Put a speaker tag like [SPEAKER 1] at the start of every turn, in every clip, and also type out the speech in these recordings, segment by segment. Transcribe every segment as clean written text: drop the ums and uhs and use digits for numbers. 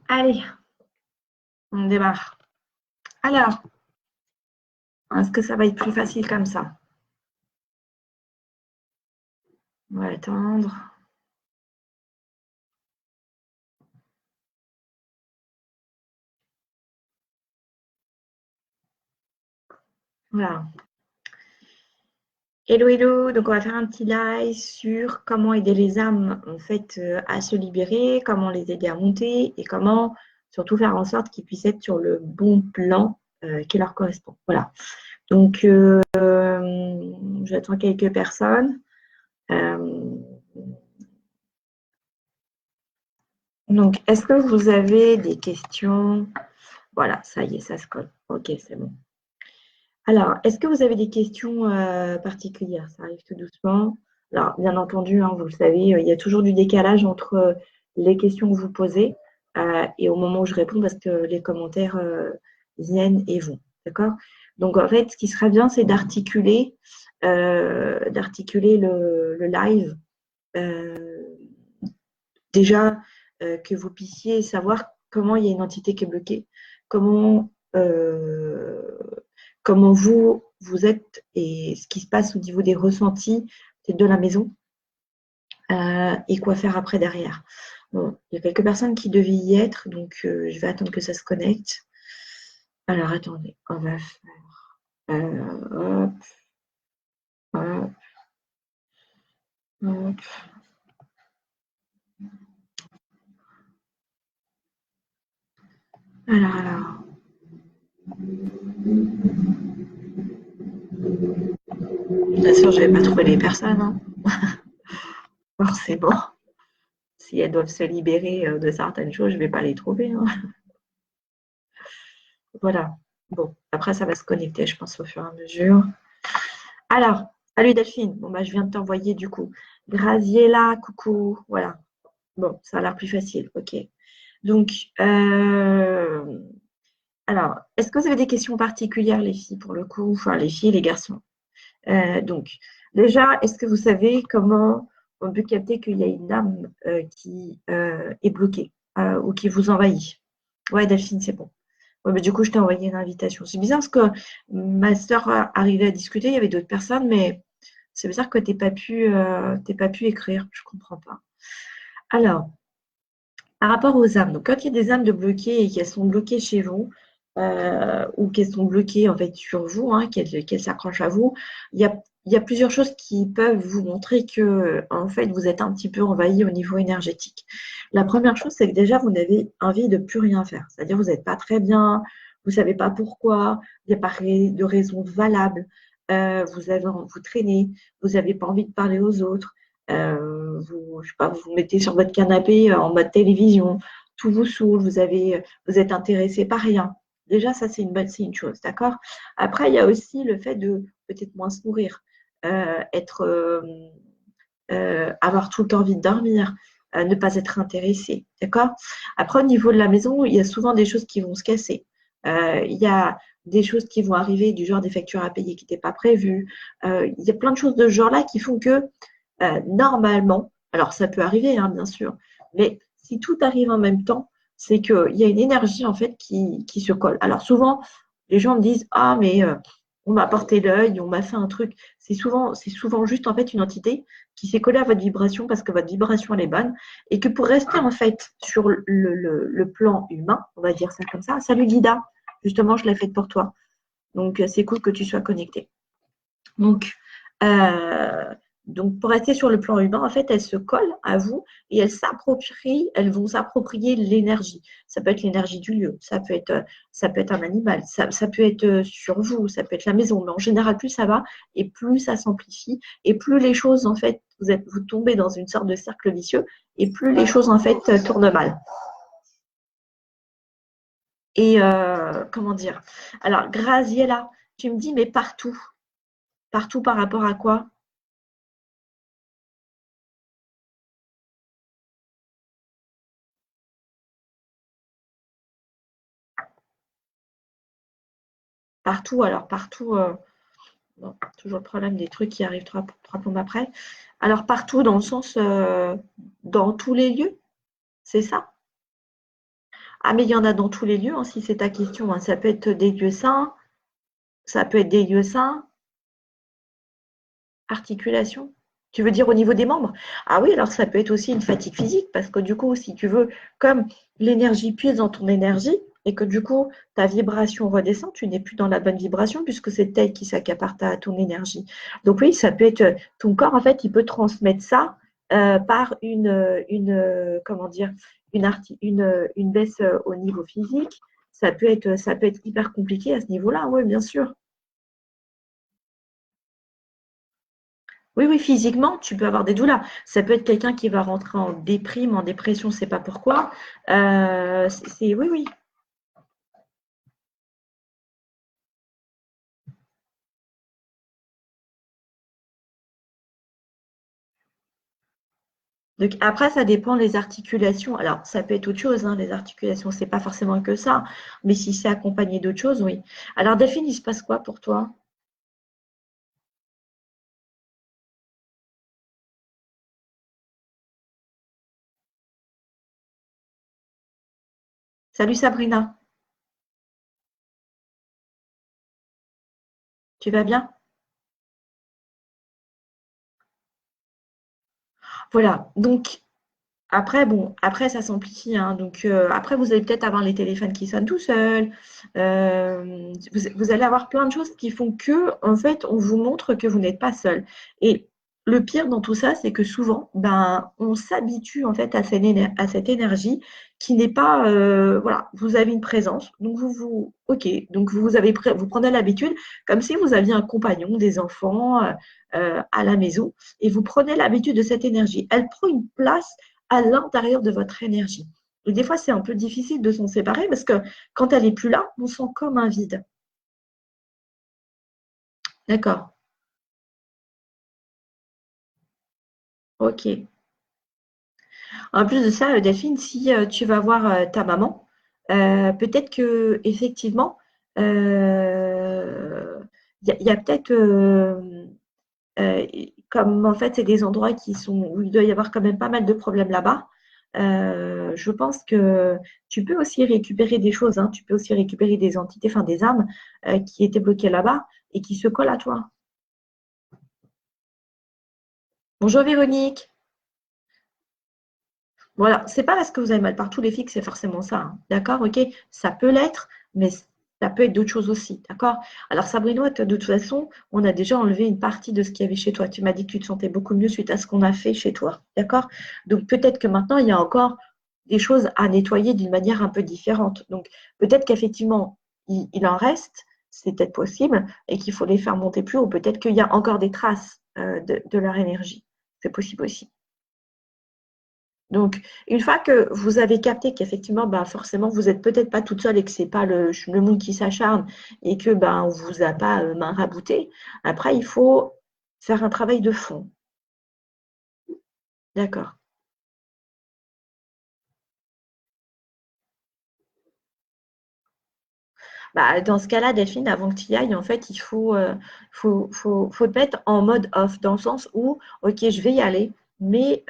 [SPEAKER 1] Allez, on démarre. Alors, est-ce que ça va être plus facile comme ça? On va attendre. Voilà. Hello, hello. Donc, on va faire un petit live sur comment aider les âmes en fait à se libérer, comment les aider à monter et comment surtout faire en sorte qu'ils puissent être sur le bon plan qui leur correspond. Voilà. Donc, j'attends quelques personnes. Donc, est-ce que vous avez des questions? Voilà, ça y est, ça se colle. Ok, c'est bon. Alors, est-ce que vous avez des questions particulières? Ça arrive tout doucement. Alors, bien entendu, hein, vous le savez, il y a toujours du décalage entre les questions que vous posez et au moment où je réponds parce que les commentaires viennent et vont. D'accord? Donc, en fait, ce qui serait bien, c'est d'articuler le live. Déjà, que vous puissiez savoir comment il y a une entité qui est bloquée, comment, comment vous êtes et ce qui se passe au niveau des ressentis peut-être de la maison et quoi faire après derrière. Bon, il y a quelques personnes qui devaient y être, donc je vais attendre que ça se connecte. Alors, attendez, on va faire hop, hop, hop. Alors. Bien sûr, je ne vais pas trouver les personnes, hein. Forcément. Si elles doivent se libérer de certaines choses, je ne vais pas les trouver, hein. Voilà. Bon, après, ça va se connecter, je pense, au fur et à mesure. Alors, salut Delphine. Bon, bah, je viens de t'envoyer du coup. Graziella, coucou. Voilà. Bon, ça a l'air plus facile. OK. Donc, alors, est-ce que vous avez des questions particulières, les filles, pour le coup? Enfin, les filles et les garçons. Donc, déjà, est-ce que vous savez comment on peut capter qu'il y a une âme qui est bloquée ou qui vous envahit? Ouais, Delphine, c'est bon. Ouais, mais du coup, je t'ai envoyé une invitation. C'est bizarre parce que ma sœur arrivait à discuter, il y avait d'autres personnes, mais c'est bizarre que tu n'aies pas pu écrire. Je ne comprends pas. Alors, par rapport aux âmes, donc quand il y a des âmes de bloquées et qu'elles sont bloquées chez vous, ou qu'elles sont bloquées en fait sur vous, hein, qu'elles s'accrochent à vous, il y a plusieurs choses qui peuvent vous montrer que en fait vous êtes un petit peu envahi au niveau énergétique. La première chose, c'est que déjà vous n'avez envie de plus rien faire. C'est-à-dire vous n'êtes pas très bien, vous ne savez pas pourquoi, il n'y a pas de raison valable, vous traînez, vous n'avez pas envie de parler aux autres. Je sais pas, vous vous mettez sur votre canapé en mode télévision, tout vous saoule, vous êtes intéressé par rien. Déjà, ça, c'est une chose, d'accord? Après, il y a aussi le fait de peut-être moins se nourrir, avoir tout le temps envie de dormir, ne pas être intéressé, d'accord? Après, au niveau de la maison, il y a souvent des choses qui vont se casser. Il y a des choses qui vont arriver, du genre des factures à payer qui n'étaient pas prévues. Il y a plein de choses de ce genre-là qui font que normalement, alors ça peut arriver, hein, bien sûr, mais si tout arrive en même temps, c'est qu'il y a une énergie en fait qui se colle. Alors souvent, les gens me disent ah mais on m'a porté l'œil, on m'a fait un truc. C'est souvent juste en fait une entité qui s'est collée à votre vibration parce que votre vibration elle est bonne et que pour rester en fait sur le plan humain, on va dire ça comme ça. Salut Guida, justement je l'ai faite pour toi. Donc c'est cool que tu sois connecté. Donc, euh, donc, pour rester sur le plan humain, en fait, elles se collent à vous et elles vont s'approprier l'énergie. Ça peut être l'énergie du lieu, ça peut être un animal, ça peut être sur vous, ça peut être la maison. Mais en général, plus ça va et plus ça s'amplifie et plus les choses, en fait, vous tombez dans une sorte de cercle vicieux et plus les choses, en fait, tournent mal. Et comment dire? Alors, Graziella, tu me dis, mais partout. Partout par rapport à quoi? Partout, alors partout, bon, toujours le problème des trucs qui arrivent trois plombes après. Alors partout dans le sens, dans tous les lieux, c'est ça? Ah, mais il y en a dans tous les lieux, hein, si c'est ta question, hein. Ça peut être des lieux sains, ça peut être des lieux sains, articulation. Tu veux dire au niveau des membres? Ah oui, alors ça peut être aussi une fatigue physique, parce que du coup, si tu veux, comme l'énergie puise dans ton énergie, et que du coup, ta vibration redescend, tu n'es plus dans la bonne vibration, puisque c'est elle qui s'accapare ton énergie. Donc oui, ça peut être, ton corps, en fait, il peut transmettre ça par comment dire, une baisse au niveau physique. Ça peut être hyper compliqué à ce niveau-là, oui, bien sûr. Oui, oui, physiquement, tu peux avoir des douleurs. Ça peut être quelqu'un qui va rentrer en déprime, en dépression, on ne sait pas pourquoi. Oui, oui. Donc, après, ça dépend des articulations. Alors, ça peut être autre chose, hein, les articulations, c'est pas forcément que ça. Mais si c'est accompagné d'autres choses, oui. Alors, Delphine, il se passe quoi pour toi? Salut Sabrina, tu vas bien? Voilà. Donc, après, bon, après, ça s'amplifie, hein. Donc, après, vous allez peut-être avoir les téléphones qui sonnent tout seuls. Vous allez avoir plein de choses qui font que, en fait, on vous montre que vous n'êtes pas seul. Et le pire dans tout ça, c'est que souvent, ben, on s'habitue, en fait, à cette énergie qui n'est pas, voilà, vous avez une présence. Donc, ok, donc vous prenez l'habitude, comme si vous aviez un compagnon, des enfants, à la maison, et vous prenez l'habitude de cette énergie. Elle prend une place à l'intérieur de votre énergie. Et des fois, c'est un peu difficile de s'en séparer parce que quand elle n'est plus là, on sent comme un vide. D'accord. Ok. En plus de ça, Delphine, si tu vas voir ta maman, peut-être que effectivement, il y a peut-être, euh, comme en fait, c'est des endroits où il doit y avoir quand même pas mal de problèmes là-bas. Je pense que tu peux aussi récupérer des choses, hein. Tu peux aussi récupérer des entités, enfin des âmes qui étaient bloquées là-bas et qui se collent à toi. Bonjour Véronique. Voilà, c'est pas parce que vous avez mal partout les filles que c'est forcément ça, hein. D'accord, ok, ça peut l'être, mais ça peut être d'autres choses aussi, d'accord? Alors Sabrina, toi, de toute façon, on a déjà enlevé une partie de ce qu'il y avait chez toi. Tu m'as dit que tu te sentais beaucoup mieux suite à ce qu'on a fait chez toi, d'accord? Donc peut-être que maintenant il y a encore des choses à nettoyer d'une manière un peu différente. Donc peut-être qu'effectivement il en reste, c'est peut-être possible, et qu'il faut les faire monter plus haut. Peut-être qu'il y a encore des traces de leur énergie. C'est possible aussi. Donc, une fois que vous avez capté qu'effectivement, bah, forcément, vous n'êtes peut-être pas toute seule et que ce n'est pas le monde qui s'acharne et que bah, on ne vous a pas main raboutée, après, il faut faire un travail de fond. D'accord. Bah, dans ce cas-là, Delphine, avant que tu y ailles, en fait, il faut te mettre en mode off, dans le sens où, ok, je vais y aller, mais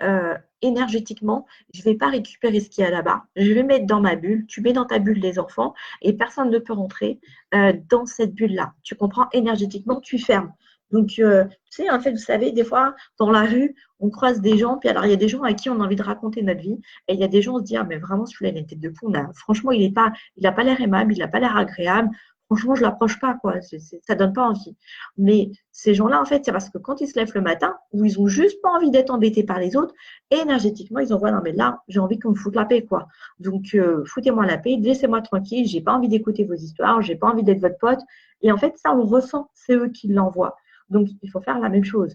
[SPEAKER 1] énergétiquement, je ne vais pas récupérer ce qu'il y a là-bas. Je vais mettre dans ma bulle, tu mets dans ta bulle les enfants, et personne ne peut rentrer dans cette bulle-là. Tu comprends? Énergétiquement, tu fermes. Donc, tu sais, en fait, vous savez, des fois, dans la rue, on croise des gens, puis alors, il y a des gens à qui on a envie de raconter notre vie, et il y a des gens, on se dit, ah, mais vraiment, celui-là, il a une tête de fou. Franchement, il n'a pas l'air aimable, il n'a pas l'air agréable. Franchement, je ne l'approche pas, quoi. Ça ne donne pas envie. Mais ces gens-là, en fait, c'est parce que quand ils se lèvent le matin, où ils n'ont juste pas envie d'être embêtés par les autres, et énergétiquement, ils envoient, non, mais là, j'ai envie qu'on me foute la paix, quoi. Donc, foutez-moi la paix, laissez-moi tranquille, j'ai pas envie d'écouter vos histoires, j'ai pas envie d'être votre pote. Et en fait, ça, on ressent, c'est eux qui l'envoient. Donc, il faut faire la même chose.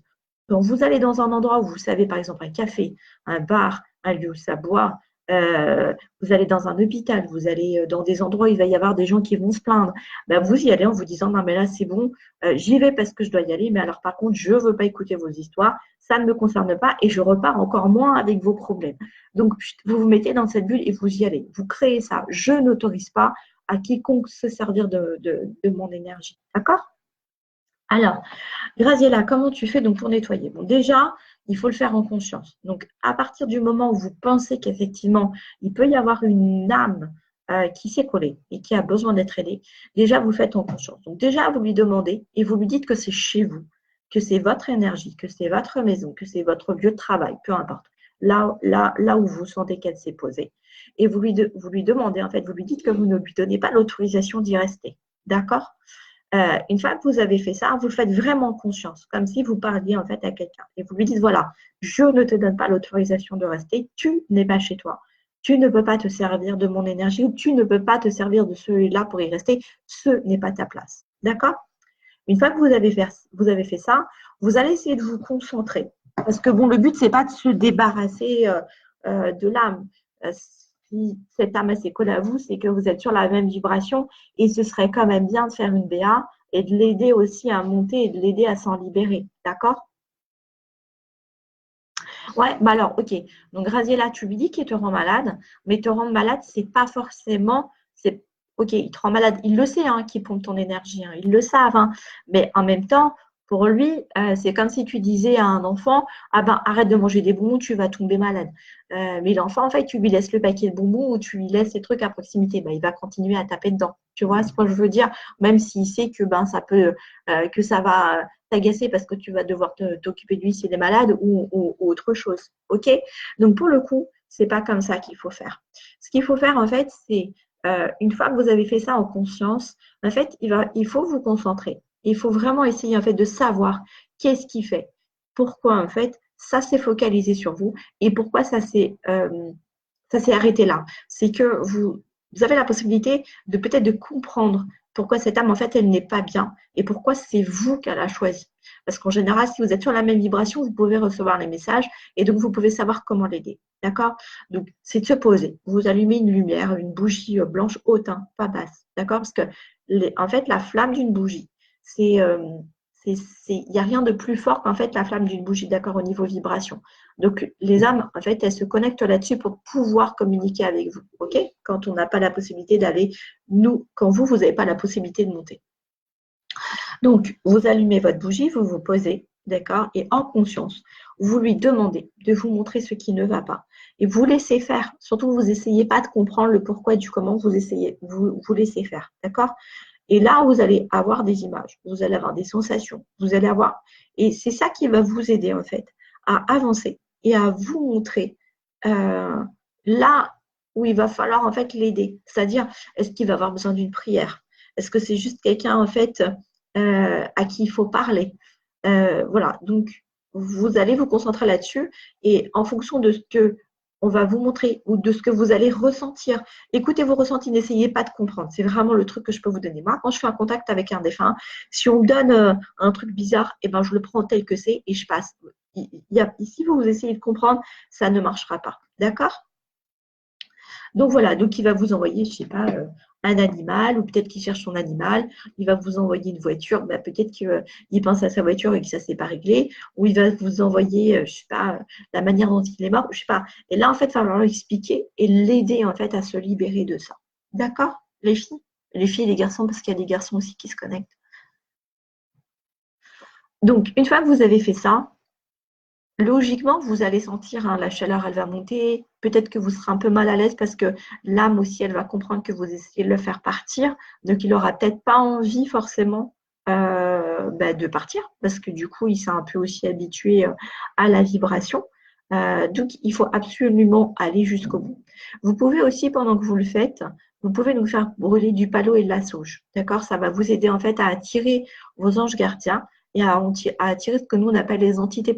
[SPEAKER 1] Donc, vous allez dans un endroit où vous savez, par exemple, un café, un bar, un lieu où ça boit, vous allez dans un hôpital, vous allez dans des endroits où il va y avoir des gens qui vont se plaindre. Ben, vous y allez en vous disant, non mais là c'est bon, j'y vais parce que je dois y aller, mais alors par contre je ne veux pas écouter vos histoires, ça ne me concerne pas et je repars encore moins avec vos problèmes. Donc vous vous mettez dans cette bulle et vous y allez. Vous créez ça. Je n'autorise pas à quiconque se servir de mon énergie. D'accord? Alors, Graziella, comment tu fais donc pour nettoyer? Bon, déjà, il faut le faire en conscience. Donc, à partir du moment où vous pensez qu'effectivement, il peut y avoir une âme qui s'est collé et qui a besoin d'être aidé, déjà vous le faites en conscience. Donc déjà, vous lui demandez et vous lui dites que c'est chez vous, que c'est votre énergie, que c'est votre maison, que c'est votre lieu de travail, peu importe. Là où vous sentez qu'elle s'est posée. Et vous lui demandez, en fait, vous lui dites que vous ne lui donnez pas l'autorisation d'y rester. D'accord? Une fois que vous avez fait ça, vous le faites vraiment en conscience, comme si vous parliez en fait à quelqu'un. Et vous lui dites, voilà, je ne te donne pas l'autorisation de rester, tu n'es pas chez toi. Tu ne peux pas te servir de mon énergie ou tu ne peux pas te servir de celui-là pour y rester. Ce n'est pas ta place. D'accord? Une fois que vous avez fait ça, vous allez essayer de vous concentrer. Parce que bon, le but, c'est pas de se débarrasser de l'âme. Si cette âme s'est collée à vous, c'est que vous êtes sur la même vibration et ce serait quand même bien de faire une BA et de l'aider aussi à monter et de l'aider à s'en libérer. D'accord? Ouais, bah alors, ok. Donc, Graziella, tu lui dis qu'il te rend malade, mais te rendre malade, c'est pas forcément. Ok, il te rend malade. Il le sait, hein, qu'il pompe ton énergie. Hein, ils le savent. Hein, mais en même temps, pour lui, c'est comme si tu disais à un enfant, ah ben, arrête de manger des bonbons, tu vas tomber malade. Mais l'enfant, en fait, tu lui laisses le paquet de bonbons ou tu lui laisses les trucs à proximité. Ben, il va continuer à taper dedans. Tu vois ce que je veux dire? Même s'il sait que ben, ça peut, que ça va t'agacer parce que tu vas devoir t'occuper de lui s'il est malade ou autre chose. OK? Donc, pour le coup, c'est pas comme ça qu'il faut faire. Ce qu'il faut faire, en fait, c'est une fois que vous avez fait ça en conscience, en fait, il faut vous concentrer. Il faut vraiment essayer, en fait, de savoir qu'est-ce qui fait. Pourquoi, en fait, ça s'est focalisé sur vous et pourquoi ça s'est arrêté là. C'est que vous avez la possibilité de peut-être de comprendre pourquoi cette âme, en fait, elle n'est pas bien et pourquoi c'est vous qu'elle a choisi. Parce qu'en général, si vous êtes sur la même vibration, vous pouvez recevoir les messages et donc vous pouvez savoir comment l'aider. D'accord? Donc, c'est de se poser. Vous allumez une lumière, une bougie blanche haute, hein, pas basse. D'accord? Parce que, en fait, la flamme d'une bougie, c'est. Il n'y a rien de plus fort qu'en fait la flamme d'une bougie, d'accord, au niveau vibration. Donc, les âmes, en fait, elles se connectent là-dessus pour pouvoir communiquer avec vous, OK? Quand on n'a pas la possibilité d'aller, quand vous n'avez pas la possibilité de monter. Donc, vous allumez votre bougie, vous vous posez, d'accord? Et en conscience, vous lui demandez de vous montrer ce qui ne va pas. Et vous laissez faire. Surtout, vous n'essayez pas de comprendre le pourquoi du comment, vous laissez faire, d'accord? Et là, vous allez avoir des images, vous allez avoir des sensations, vous allez avoir… Et c'est ça qui va vous aider, en fait, à avancer et à vous montrer là où il va falloir, en fait, l'aider. C'est-à-dire, est-ce qu'il va avoir besoin d'une prière? Est-ce que c'est juste quelqu'un, en fait, à qui il faut parler? Voilà, donc, vous allez vous concentrer là-dessus et en fonction de ce que on va vous montrer ou de ce que vous allez ressentir. Écoutez vos ressentis, n'essayez pas de comprendre. C'est vraiment le truc que je peux vous donner. Moi, quand je fais un contact avec un défunt, si on me donne un truc bizarre, eh ben, je le prends tel que c'est et je passe. Si vous essayez de comprendre, ça ne marchera pas. D'accord? Donc voilà, donc il va vous envoyer, je ne sais pas, un animal, ou peut-être qu'il cherche son animal, il va vous envoyer une voiture, bah, peut-être qu'il pense à sa voiture et que ça ne s'est pas réglé, ou il va vous envoyer, je ne sais pas, la manière dont il est mort, je ne sais pas. Et là, en fait, il va falloir expliquer et l'aider en fait à se libérer de ça. D'accord, les filles? Les filles et les garçons, parce qu'il y a des garçons aussi qui se connectent. Donc, une fois que vous avez fait ça, logiquement, vous allez sentir, hein, la chaleur, elle va monter. Peut-être que vous serez un peu mal à l'aise parce que l'âme aussi, elle va comprendre que vous essayez de le faire partir. Donc, il n'aura peut-être pas envie forcément de partir parce que du coup, il s'est un peu aussi habitué à la vibration. Donc, il faut absolument aller jusqu'au bout. Vous pouvez aussi, pendant que vous le faites, vous pouvez nous faire brûler du palo et de la sauge. D'accord? Ça va vous aider en fait à attirer vos anges gardiens et à attirer ce que nous on appelle les entités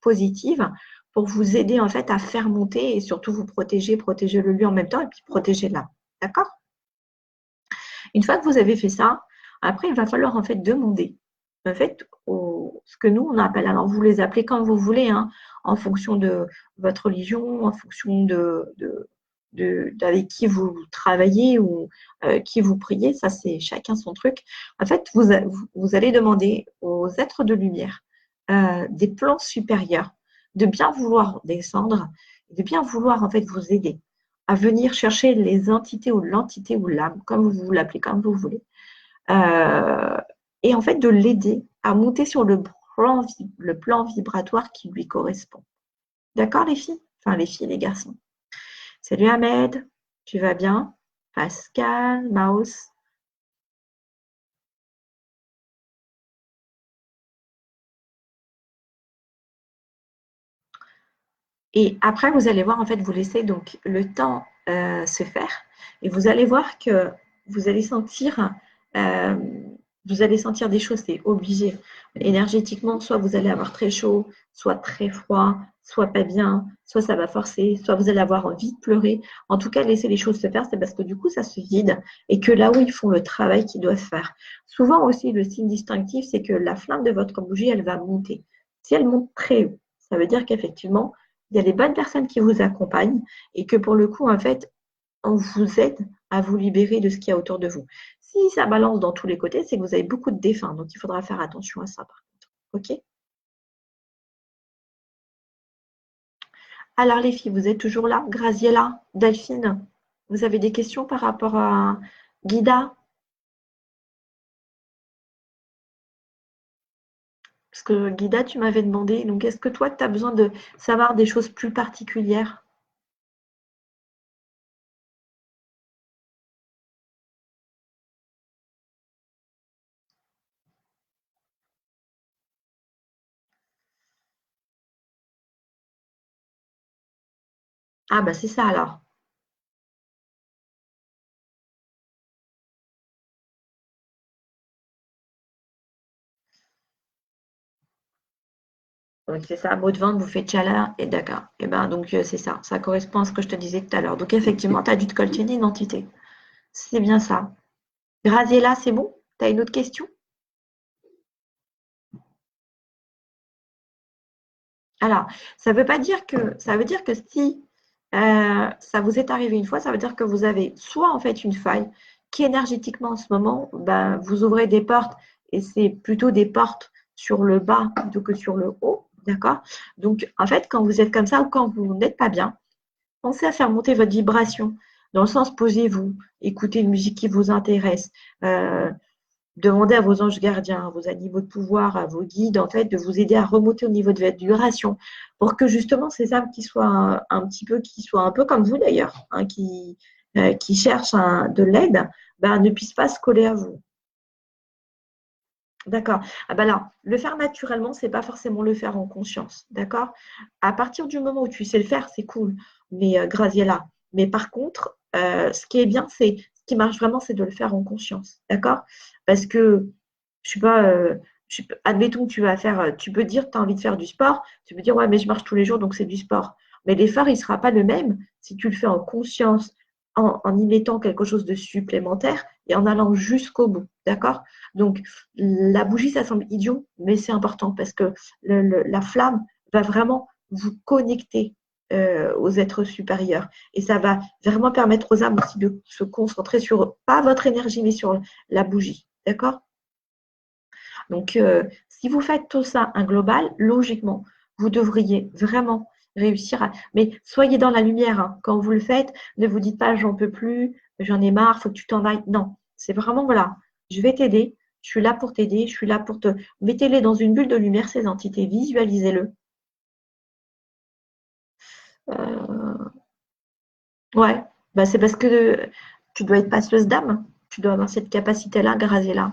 [SPEAKER 1] positives pour vous aider en fait à faire monter et surtout vous protéger le lieu en même temps et puis protéger l'âme. D'accord? Une fois que vous avez fait ça, après il va falloir en fait demander en fait ce que nous on appelle, alors vous les appelez comme vous voulez, hein, en fonction de votre religion, en fonction d'avec qui vous travaillez ou qui vous priez, ça c'est chacun son truc. En fait, vous allez demander aux êtres de lumière des plans supérieurs de bien vouloir descendre, de bien vouloir en fait vous aider à venir chercher les entités ou l'entité ou l'âme, comme vous l'appelez, comme vous voulez, euh, et en fait de l'aider à monter sur le plan vibratoire qui lui correspond. D'accord les filles? Enfin les filles et les garçons. Salut Ahmed, tu vas bien? Pascal, Maus. Et après, vous allez voir, en fait, vous laissez donc le temps se faire et vous allez voir que vous allez sentir, euh, vous allez sentir des choses, c'est obligé. Énergétiquement, soit vous allez avoir très chaud, soit très froid, soit pas bien, soit ça va forcer, soit vous allez avoir envie de pleurer. En tout cas, laisser les choses se faire, c'est parce que du coup, ça se vide et que là où ils font le travail qu'ils doivent faire. Souvent aussi, le signe distinctif, c'est que la flamme de votre bougie, elle va monter. Si elle monte très haut, ça veut dire qu'effectivement, il y a des bonnes personnes qui vous accompagnent et que pour le coup, en fait, on vous aide à vous libérer de ce qu'il y a autour de vous. Si ça balance dans tous les côtés, c'est que vous avez beaucoup de défunts. Donc, il faudra faire attention à ça, par contre. OK? Alors, les filles, vous êtes toujours là? Graziella, Delphine, vous avez des questions par rapport à Guida? Parce que Guida, tu m'avais demandé. Donc, est-ce que toi, tu as besoin de savoir des choses plus particulières? Ah, bah, c'est ça alors. Donc c'est ça, mot de vente, bouffée de chaleur, et d'accord. Et ben donc c'est ça, ça correspond à ce que je te disais tout à l'heure. Donc effectivement, tu as dû te coltiner une identité. C'est bien ça. Graziella, c'est bon? Tu as une autre question? Alors, ça veut pas dire que ça veut dire que si ça vous est arrivé une fois, ça veut dire que vous avez soit en fait une faille qui énergétiquement en ce moment, ben, vous ouvrez des portes et c'est plutôt des portes sur le bas plutôt que sur le haut, d'accord? Donc en fait, quand vous êtes comme ça ou quand vous n'êtes pas bien, pensez à faire monter votre vibration. Dans le sens, posez-vous, écoutez une musique qui vous intéresse, euh, demandez à vos anges gardiens, à vos animaux de pouvoir, à vos guides, en fait, de vous aider à remonter au niveau de votre vibration pour que justement ces âmes qui soient un petit peu, qui soient un peu comme vous d'ailleurs, hein, qui cherchent de l'aide, ben, ne puissent pas se coller à vous. D'accord. Ah ben là, le faire naturellement, c'est pas forcément le faire en conscience. D'accord? À partir du moment où tu sais le faire, c'est cool. Mais Graziella. Mais par contre, ce qui est bien, c'est ce qui marche vraiment, c'est de le faire en conscience. D'accord? Parce que, je sais pas, admettons que tu vas faire, tu peux dire que tu as envie de faire du sport, tu peux dire, ouais, mais je marche tous les jours, donc c'est du sport. Mais l'effort, il ne sera pas le même si tu le fais en conscience, en y mettant quelque chose de supplémentaire et en allant jusqu'au bout. D'accord? Donc, la bougie, ça semble idiot, mais c'est important parce que la flamme va vraiment vous connecter aux êtres supérieurs. Et ça va vraiment permettre aux âmes aussi de se concentrer sur, pas votre énergie, mais sur la bougie. D'accord? Donc, si vous faites tout ça, un global, logiquement, vous devriez vraiment réussir à… Mais soyez dans la lumière, hein. Quand vous le faites, ne vous dites pas j'en peux plus, j'en ai marre, faut que tu t'en ailles. Non, c'est vraiment, voilà, je vais t'aider, je suis là pour t'aider, je suis là pour te… Mettez-les dans une bulle de lumière, ces entités, visualisez-le. Euh, ouais, bah, c'est parce que tu dois être passeuse d'âme, tu dois avoir cette capacité-là, Graziella.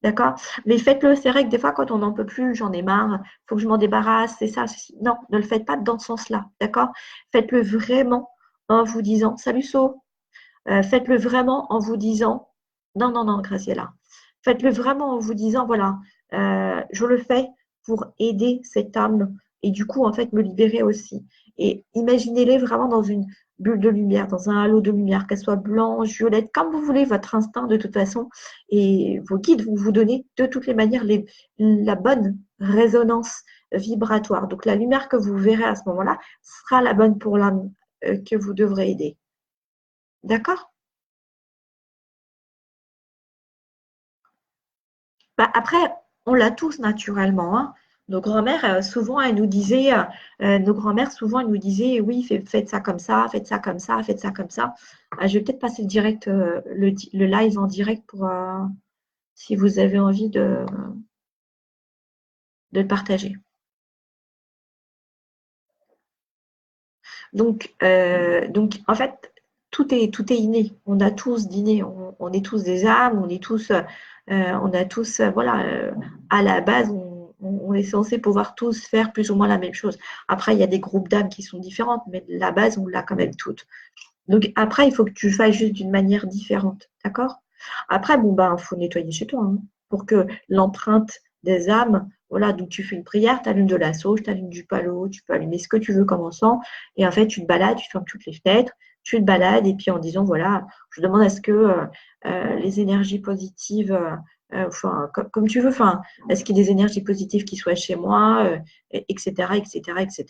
[SPEAKER 1] D'accord? Mais faites-le, c'est vrai que des fois, quand on n'en peut plus, j'en ai marre, il faut que je m'en débarrasse, c'est ça, ceci. Non, ne le faites pas dans ce sens-là. D'accord? Faites-le vraiment en vous disant, salut So, faites-le vraiment en vous disant, non, non, non, Graciela. Faites-le vraiment en vous disant, voilà, je le fais pour aider cette âme et du coup, en fait, me libérer aussi. Et imaginez-les vraiment dans une bulle de lumière, dans un halo de lumière, qu'elle soit blanche, violette, comme vous voulez, votre instinct de toute façon. Et vos guides vont vous donner de toutes les manières la bonne résonance vibratoire. Donc, la lumière que vous verrez à ce moment-là sera la bonne pour l'âme que vous devrez aider. D'accord? Bah, après, on l'a tous naturellement, hein. Nos grands-mères, souvent, elles nous disaient, nos grands-mères, souvent, elles nous disaient, oui, faites ça comme ça, faites ça comme ça, faites ça comme ça. Je vais peut-être passer le direct, le live en direct pour, si vous avez envie de le partager. Donc, en fait, tout est inné. On a tous d'inné. On est tous des âmes, voilà, à la base, on est censé pouvoir tous faire plus ou moins la même chose. Après, il y a des groupes d'âmes qui sont différentes, mais la base, on l'a quand même toutes. Donc après, il faut que tu le fasses juste d'une manière différente, d'accord? Après, bon, ben, il faut nettoyer chez toi, hein, pour que l'empreinte des âmes, voilà, donc tu fais une prière, tu allumes de la sauge, tu allumes du palo, tu peux allumer ce que tu veux comme encens, et en fait, tu te balades, tu fermes toutes les fenêtres, tu te balades, et puis en disant, voilà, je demande à ce que les énergies positives, enfin, comme tu veux, enfin, est-ce qu'il y a des énergies positives qui soient chez moi, etc., etc., etc.,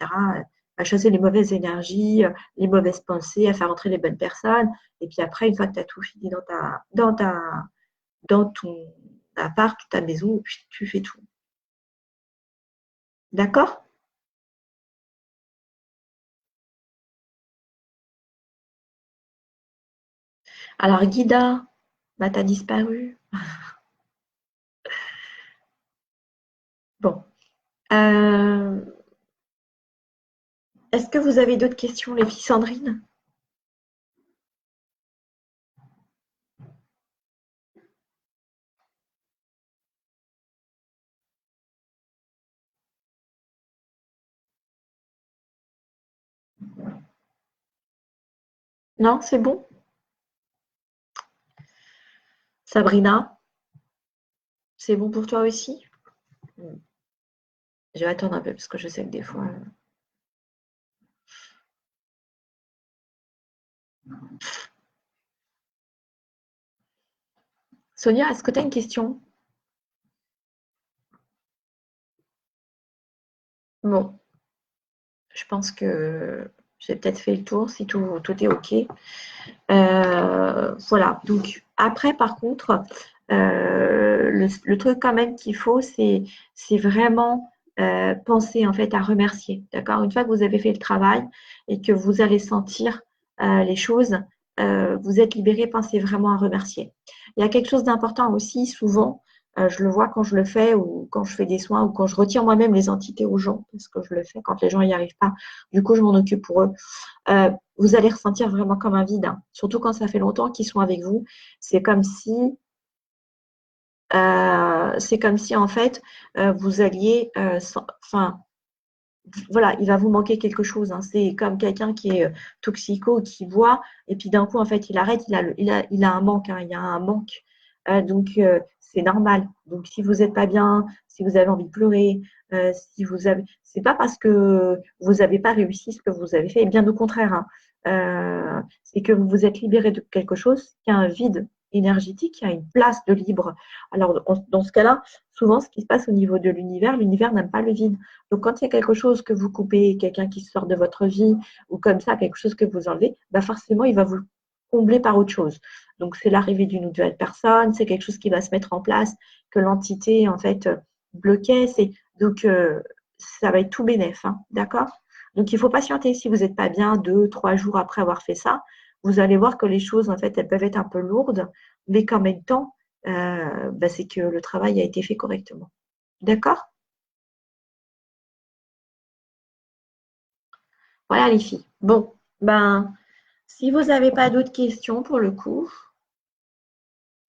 [SPEAKER 1] à chasser les mauvaises énergies, les mauvaises pensées, à faire entrer les bonnes personnes. Et puis après, une fois que tu as tout fini dans ton appart, ta maison, tu fais tout. D'accord? Alors, Guida, bah, tu as disparu. Bon. Euh, Est-ce que vous avez d'autres questions, les filles Sandrine? Non, c'est bon? Sabrina, c'est bon pour toi aussi? Je vais attendre un peu parce que je sais que des fois. Sonia, est-ce que tu as une question? Bon, je pense que j'ai peut-être fait le tour si tout est OK. Voilà. Donc après, par contre, le truc quand même qu'il faut, c'est vraiment penser en fait à remercier. D'accord? Une fois que vous avez fait le travail et que vous allez sentir les choses, vous êtes libéré, pensez vraiment à remercier. Il y a quelque chose d'important aussi, souvent, je le vois quand je le fais ou quand je fais des soins ou quand je retire moi-même les entités aux gens, parce que je le fais quand les gens n'y arrivent pas. Du coup, je m'en occupe pour eux. Vous allez ressentir vraiment comme un vide, hein. Surtout quand ça fait longtemps qu'ils sont avec vous. C'est comme si, en fait, vous alliez, enfin, voilà, il va vous manquer quelque chose, hein. C'est comme quelqu'un qui est toxico, qui boit, et puis d'un coup, en fait, il arrête, il a un manque, hein, il y a un manque. Donc, c'est normal. Donc, si vous n'êtes pas bien, si vous avez envie de pleurer, si vous avez, c'est pas parce que vous n'avez pas réussi ce que vous avez fait, bien au contraire, hein. C'est que vous vous êtes libéré de quelque chose, qu'il y a un vide énergétique, il y a une place de libre. Alors, dans ce cas-là, souvent, ce qui se passe au niveau de l'univers n'aime pas le vide. Donc, quand il y a quelque chose que vous coupez, quelqu'un qui sort de votre vie, ou comme ça, quelque chose que vous enlevez, bah forcément, il va vous combler par autre chose. Donc, c'est l'arrivée d'une nouvelle personne, c'est quelque chose qui va se mettre en place, que l'entité, en fait, bloquait. Donc, ça va être tout bénef, hein, d'accord? Donc, il faut patienter. Si vous n'êtes pas bien 2, 3 jours après avoir fait ça, vous allez voir que les choses, en fait, elles peuvent être un peu lourdes, mais qu'en même temps, bah, c'est que le travail a été fait correctement. D'accord? Voilà les filles. Bon, ben, si vous n'avez pas d'autres questions pour le coup,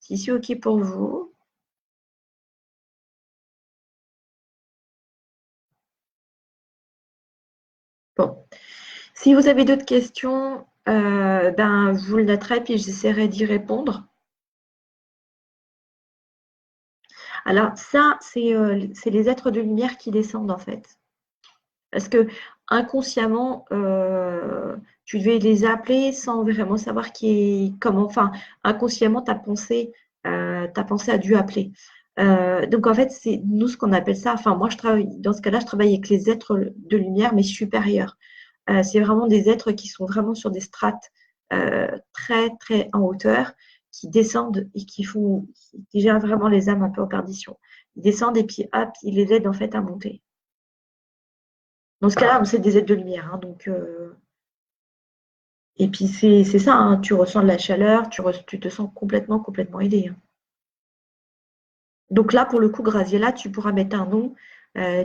[SPEAKER 1] si c'est OK pour vous, bon. Si vous avez d'autres questions, ben, vous le noterez puis j'essaierai d'y répondre. Alors ça, c'est les êtres de lumière qui descendent en fait. Parce que inconsciemment, tu devais les appeler sans vraiment savoir comment, enfin, inconsciemment, ta pensée a dû appeler. Donc en fait, c'est nous ce qu'on appelle ça, enfin moi je travaille, dans ce cas-là, je travaille avec les êtres de lumière, mais supérieurs. C'est vraiment des êtres qui sont vraiment sur des strates très très en hauteur, qui descendent et qui gèrent vraiment les âmes un peu en perdition. Ils descendent et puis hop, ils les aident en fait à monter. Dans ce cas-là, c'est des aides de lumière, hein, donc, et puis c'est ça, hein, tu ressens de la chaleur, tu te sens complètement aidé, hein. Donc là, pour le coup, Graziella, tu pourras mettre un nom,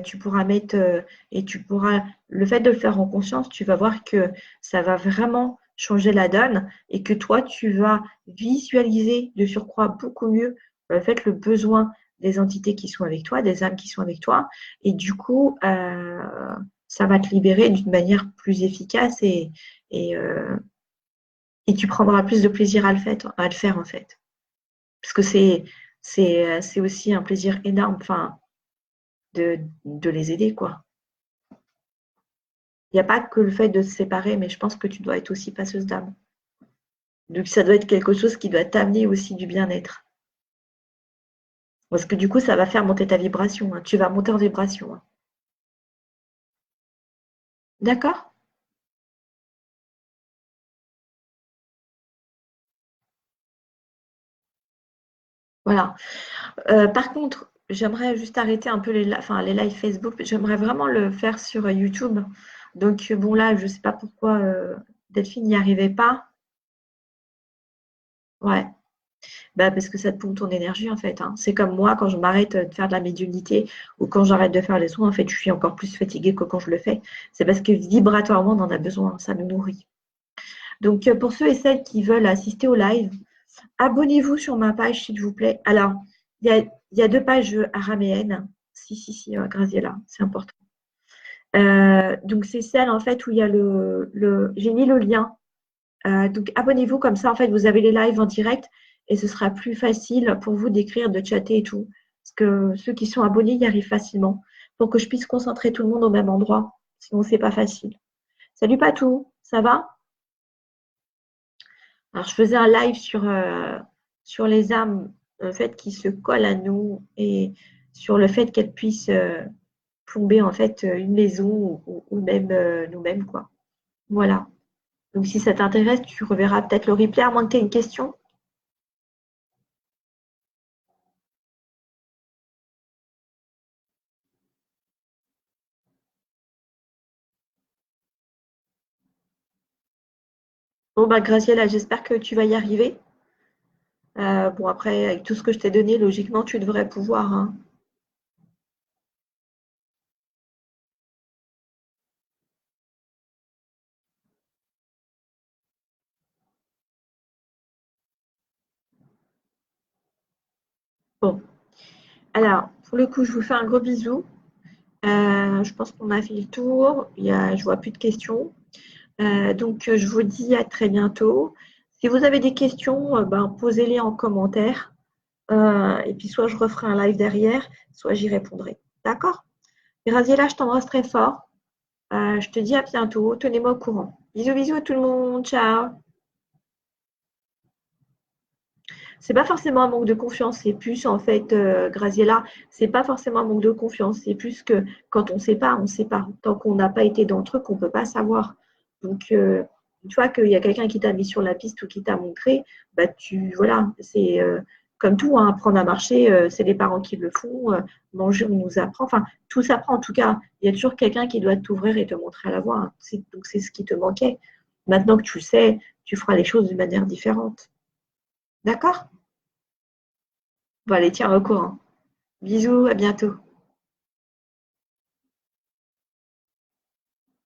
[SPEAKER 1] tu pourras mettre, et tu pourras, le fait de le faire en conscience, tu vas voir que ça va vraiment changer la donne et que toi, tu vas visualiser de surcroît beaucoup mieux en fait, le besoin des entités qui sont avec toi, des âmes qui sont avec toi. Et du coup, ça va te libérer d'une manière plus efficace et, euh, et tu prendras plus de plaisir à le faire en fait. Parce que c'est aussi un plaisir énorme enfin, de les aider, quoi. Il n'y a pas que le fait de se séparer, mais je pense que tu dois être aussi passeuse d'âme. Donc ça doit être quelque chose qui doit t'amener aussi du bien-être. Parce que du coup, ça va faire monter ta vibration, hein. Tu vas monter en vibration, hein. D'accord? Voilà. Par contre, j'aimerais juste arrêter un peu les lives Facebook. J'aimerais vraiment le faire sur YouTube. Donc bon là, je ne sais pas pourquoi Delphine n'y arrivait pas. Ouais. Bah, parce que ça te pompe ton énergie en fait, hein. C'est comme moi quand je m'arrête de faire de la médiumnité ou quand j'arrête de faire les soins, en fait, je suis encore plus fatiguée que quand je le fais. C'est parce que vibratoirement, on en a besoin, ça nous nourrit. Donc, pour ceux et celles qui veulent assister au live, abonnez-vous sur ma page, s'il vous plaît. Alors, il y a deux pages araméennes. Si, Graziella, c'est important. Donc, c'est celle en fait où il y a j'ai mis le lien. Donc, abonnez-vous comme ça, en fait, vous avez les lives en direct et ce sera plus facile pour vous d'écrire, de chatter et tout. Parce que ceux qui sont abonnés y arrivent facilement pour que je puisse concentrer tout le monde au même endroit. Sinon, c'est pas facile. Salut Patou, ça va? Alors, je faisais un live sur les âmes en fait, qui se collent à nous et sur le fait qu'elles puissent plomber en fait une maison ou même nous-mêmes, quoi. Voilà. Donc, si ça t'intéresse, tu reverras peut-être le replay, à moins que tu aies une question. Bon, bah, Graciela, j'espère que tu vas y arriver. Bon, après, avec tout ce que je t'ai donné, logiquement, tu devrais pouvoir, hein. Bon, alors, pour le coup, je vous fais un gros bisou. Je pense qu'on a fait le tour. Je vois plus de questions. Donc, je vous dis à très bientôt. Si vous avez des questions, ben, posez-les en commentaire. Et puis, soit je referai un live derrière, soit j'y répondrai. D'accord? Graziella, je t'embrasse très fort. Je te dis à bientôt. Tenez-moi au courant. Bisous, bisous à tout le monde. Ciao. C'est pas forcément un manque de confiance, c'est plus en fait, Graziella, c'est pas forcément un manque de confiance, c'est plus que quand on sait pas, on sait pas. Tant qu'on n'a pas été dans le truc, on peut pas savoir. Donc, une fois qu'il y a quelqu'un qui t'a mis sur la piste ou qui t'a montré, bah voilà, c'est comme tout, hein, apprendre à marcher, c'est les parents qui le font, manger, on nous apprend, enfin, tout s'apprend en tout cas. Il y a toujours quelqu'un qui doit t'ouvrir et te montrer la voie, hein. Donc, c'est ce qui te manquait. Maintenant que tu le sais, tu feras les choses d'une manière différente. D'accord? Bon, allez, tiens au courant. Bisous, à bientôt.